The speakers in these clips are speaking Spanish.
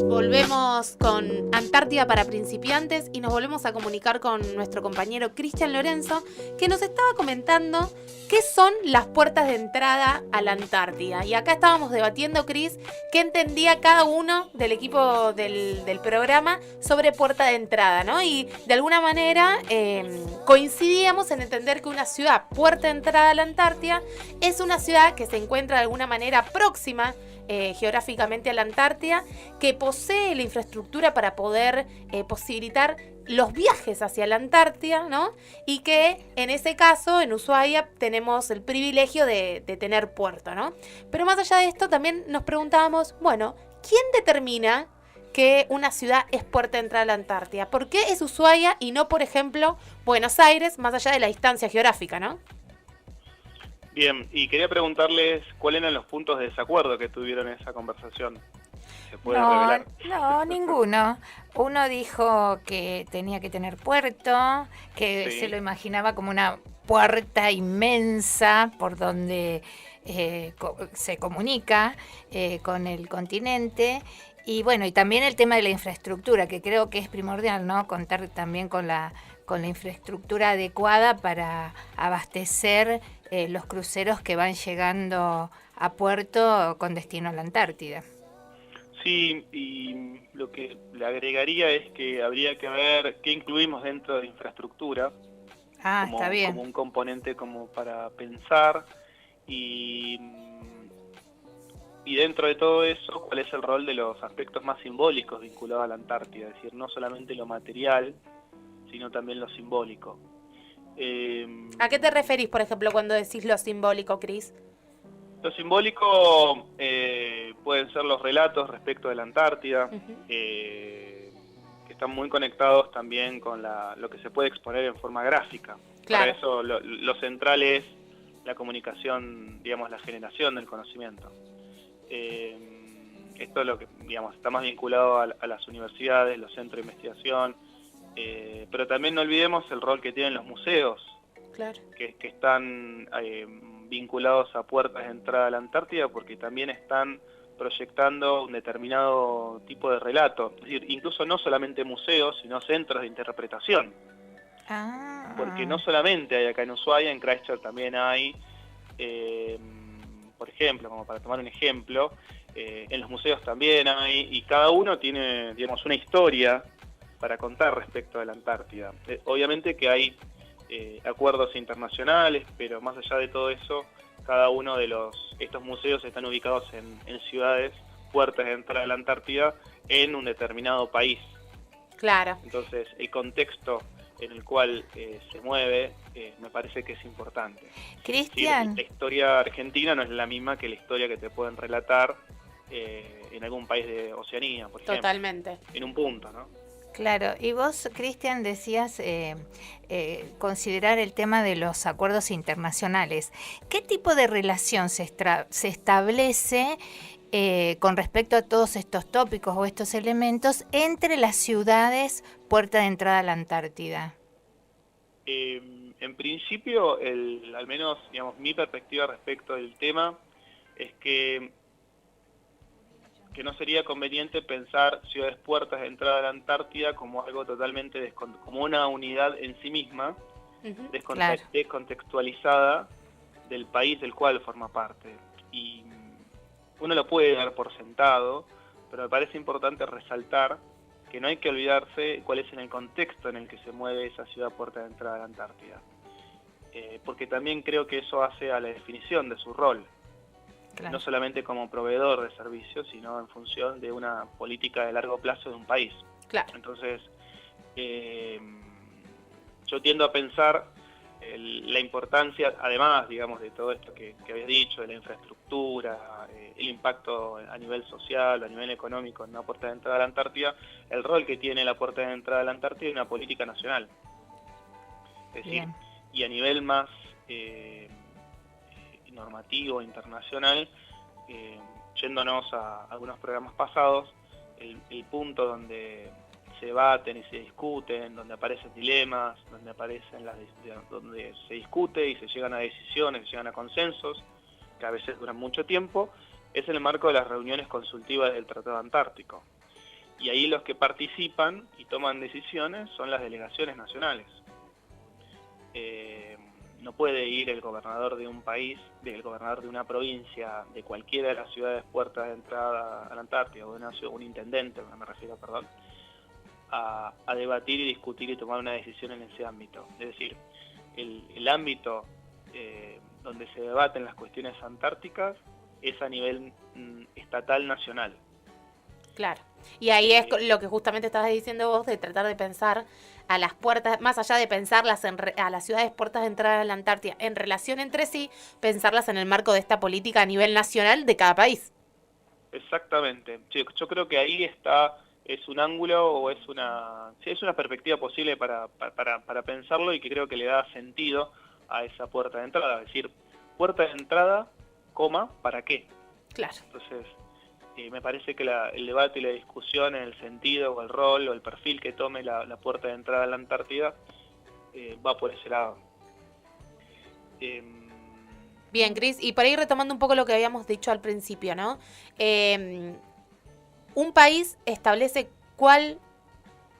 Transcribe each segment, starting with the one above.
Volvemos con Antártida para principiantes y nos volvemos a comunicar con nuestro compañero Cristian Lorenzo, que nos estaba comentando qué son las puertas de entrada a la Antártida. Y acá estábamos debatiendo, Cris, qué entendía cada uno del equipo del programa sobre puerta de entrada, ¿no? Y de alguna manera coincidíamos en entender que una ciudad, puerta de entrada a la Antártida, es una ciudad que se encuentra de alguna manera próxima geográficamente a la Antártida, que posee la infraestructura para poder posibilitar los viajes hacia la Antártida, ¿no? Y que en ese caso, en Ushuaia, tenemos el privilegio de tener puerto, ¿no? Pero más allá de esto, también nos preguntábamos, bueno, ¿quién determina que una ciudad es puerta de entrada a la Antártida? ¿Por qué es Ushuaia y no, por ejemplo, Buenos Aires, más allá de la distancia geográfica, ¿no? Bien, y quería preguntarles cuáles eran los puntos de desacuerdo que tuvieron en esa conversación. ¿Se puede revelar? No, ninguno. Uno dijo que tenía que tener puerto, que Sí. se lo imaginaba como una puerta inmensa por donde se comunica con el continente. Y bueno, y también el tema de la infraestructura, que creo que es primordial, ¿no? Contar también con la infraestructura adecuada para abastecer los cruceros que van llegando a puerto con destino a la Antártida. Sí, y lo que le agregaría es que habría que ver qué incluimos dentro de infraestructura Está bien. como un componente como para pensar y dentro de todo eso, cuál es el rol de los aspectos más simbólicos vinculados a la Antártida, es decir, no solamente lo material, sino también lo simbólico. ¿A qué te referís, por ejemplo, cuando decís lo simbólico, Cris? Lo simbólico pueden ser los relatos respecto de la Antártida, que están muy conectados también con lo que se puede exponer en forma gráfica. Claro. Para eso lo central es la comunicación, digamos, la generación del conocimiento. Esto es lo que, digamos, está más vinculado a las universidades, los centros de investigación, pero también no olvidemos el rol que tienen los museos, Claro. que están vinculados a puertas de entrada a la Antártida, porque también están proyectando un determinado tipo de relato. Es decir, incluso no solamente museos, sino centros de interpretación. Porque no solamente hay acá en Ushuaia, en Christchurch también hay, por ejemplo, como para tomar un ejemplo, en los museos también hay, y cada uno tiene, digamos, una historia para contar respecto a la Antártida. Obviamente que hay acuerdos internacionales, pero más allá de todo eso, cada uno de estos museos están ubicados en ciudades, puertas de entrada a la Antártida, en un determinado país. Claro. Entonces, el contexto en el cual se mueve, me parece que es importante. Cristian. Sí, la historia argentina no es la misma que la historia que te pueden relatar en algún país de Oceanía, por ejemplo. Totalmente. En un punto, ¿no? Claro, y vos, Cristian, decías considerar el tema de los acuerdos internacionales. ¿Qué tipo de relación se establece con respecto a todos estos tópicos o estos elementos entre las ciudades puerta de entrada a la Antártida? En principio, al menos, digamos, mi perspectiva respecto del tema es que no sería conveniente pensar ciudades puertas de entrada a la Antártida como algo totalmente como una unidad en sí misma, descontextualizada del país del cual forma parte. Y uno lo puede dar por sentado, pero me parece importante resaltar que no hay que olvidarse cuál es en el contexto en el que se mueve esa ciudad puerta de entrada a la Antártida. Porque también creo que eso hace a la definición de su rol. Claro. No solamente como proveedor de servicios, sino en función de una política de largo plazo de un país. Claro. Entonces, yo tiendo a pensar la importancia, además, digamos, de todo esto que habías dicho, de la infraestructura, el impacto a nivel social, a nivel económico en una puerta de entrada a la Antártida, el rol que tiene la puerta de entrada a la Antártida en una política nacional. Es decir, y a nivel más normativo, internacional, yéndonos a algunos programas pasados, el punto donde se debaten y se discuten, donde aparecen dilemas, donde se discute y se llegan a decisiones, se llegan a consensos, que a veces duran mucho tiempo, es en el marco de las reuniones consultivas del Tratado Antártico. Y ahí los que participan y toman decisiones son las delegaciones nacionales. No puede ir el gobernador de un país, el gobernador de una provincia, de cualquiera de las ciudades puertas de entrada a la Antártida, o de una ciudad, un intendente, me refiero, perdón, a debatir y discutir y tomar una decisión en ese ámbito. Es decir, el ámbito donde se debaten las cuestiones antárticas es a nivel estatal nacional. Claro. Y ahí es lo que justamente estabas diciendo vos, de tratar de pensar a las puertas, más allá de pensarlas a las ciudades puertas de entrada a la Antártida en relación entre sí, pensarlas en el marco de esta política a nivel nacional de cada país. Exactamente. Yo creo que ahí es un ángulo o es una perspectiva posible para pensarlo, y que creo que le da sentido a esa puerta de entrada. Es decir, puerta de entrada, ¿para qué? Claro. Entonces, me parece que el debate y la discusión en el sentido o el rol o el perfil que tome la puerta de entrada a la Antártida va por ese lado. Bien, Cris, y por ahí retomando un poco lo que habíamos dicho al principio, ¿no? Un país establece cuál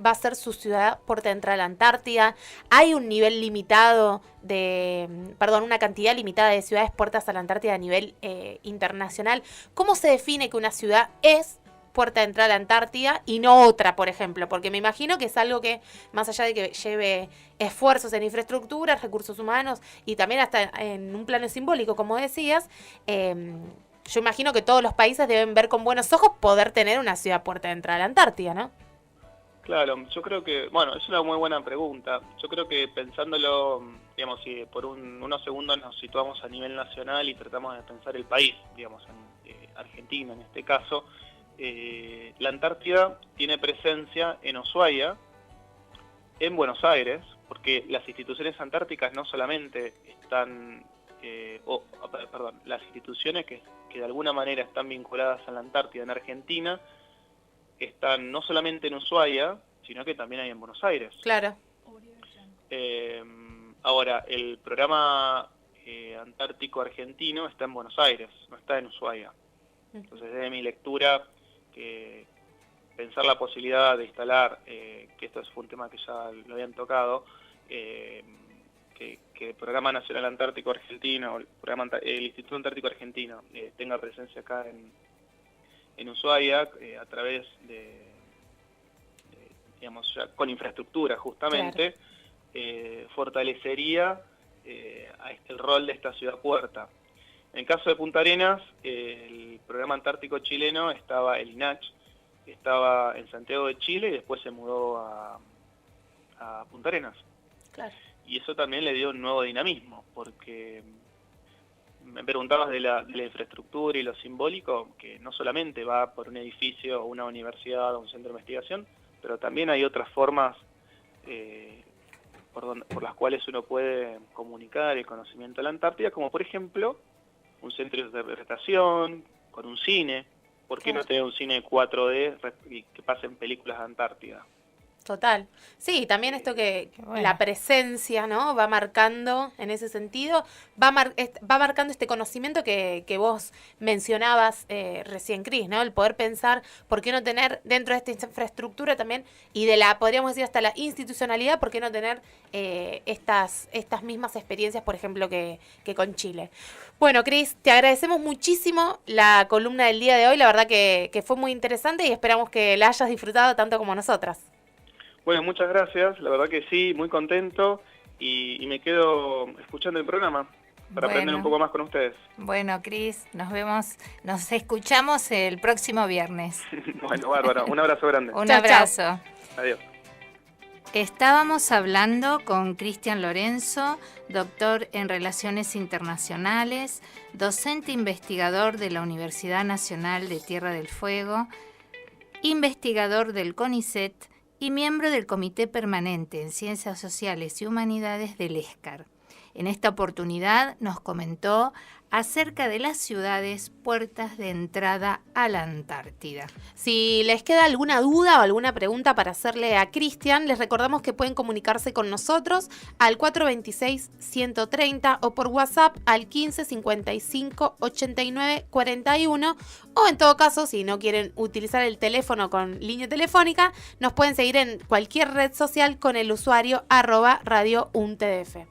va a ser su ciudad puerta de entrada a la Antártida. Hay un nivel limitado una cantidad limitada de ciudades puertas a la Antártida a nivel internacional. ¿Cómo se define que una ciudad es puerta de entrada a la Antártida y no otra, por ejemplo? Porque me imagino que es algo que, más allá de que lleve esfuerzos en infraestructura, recursos humanos y también hasta en un plano simbólico, como decías, yo imagino que todos los países deben ver con buenos ojos poder tener una ciudad puerta de entrada a la Antártida, ¿no? Claro, yo creo que, es una muy buena pregunta. Yo creo que pensándolo, digamos, si por unos segundos nos situamos a nivel nacional y tratamos de pensar el país, digamos, en Argentina en este caso, la Antártida tiene presencia en Ushuaia, en Buenos Aires, porque las instituciones antárticas no solamente están, las instituciones que de alguna manera están vinculadas a la Antártida en Argentina, están no solamente en Ushuaia, sino que también hay en Buenos Aires. Claro. Ahora, el programa antártico argentino está en Buenos Aires, no está en Ushuaia. Entonces, desde mi lectura, que pensar la posibilidad de instalar, que esto fue un tema que ya lo habían tocado, que el Programa Nacional Antártico Argentino, el Instituto Antártico Argentino, tenga presencia acá en Ushuaia, a través digamos, ya con infraestructura justamente, claro, fortalecería el rol de esta ciudad puerta. En el caso de Punta Arenas, el programa antártico chileno estaba, el INACH, estaba en Santiago de Chile y después se mudó a Punta Arenas. Claro. Y eso también le dio un nuevo dinamismo, porque me preguntabas de la infraestructura y lo simbólico, que no solamente va por un edificio o una universidad o un centro de investigación, pero también hay otras formas por las cuales uno puede comunicar el conocimiento de la Antártida, como por ejemplo un centro de interpretación, con un cine. ¿Por qué no tener un cine 4D y que pasen películas de Antártida? Total. Sí, también esto que bueno, la presencia, ¿no? Va marcando, en ese sentido, va marcando este conocimiento que vos mencionabas recién, Cris, ¿no? El poder pensar, ¿por qué no tener dentro de esta infraestructura también, y podríamos decir, hasta la institucionalidad, ¿por qué no tener estas mismas experiencias, por ejemplo, que con Chile? Bueno, Cris, te agradecemos muchísimo la columna del día de hoy, la verdad que fue muy interesante y esperamos que la hayas disfrutado tanto como nosotras. Bueno, muchas gracias, la verdad que sí, muy contento y me quedo escuchando el programa para aprender un poco más con ustedes. Bueno, Cris, nos escuchamos el próximo viernes. Bueno, bárbaro, un abrazo grande. Un abrazo. Chao. Adiós. Estábamos hablando con Cristian Lorenzo, doctor en Relaciones Internacionales, docente investigador de la Universidad Nacional de Tierra del Fuego, investigador del CONICET, y miembro del Comité Permanente en Ciencias Sociales y Humanidades del ESCAR. En esta oportunidad nos comentó acerca de las ciudades puertas de entrada a la Antártida. Si les queda alguna duda o alguna pregunta para hacerle a Cristian, les recordamos que pueden comunicarse con nosotros al 426-130 o por WhatsApp al 15 55 89 41, o en todo caso, si no quieren utilizar el teléfono con línea telefónica, nos pueden seguir en cualquier red social con el usuario @Radio UNTDF.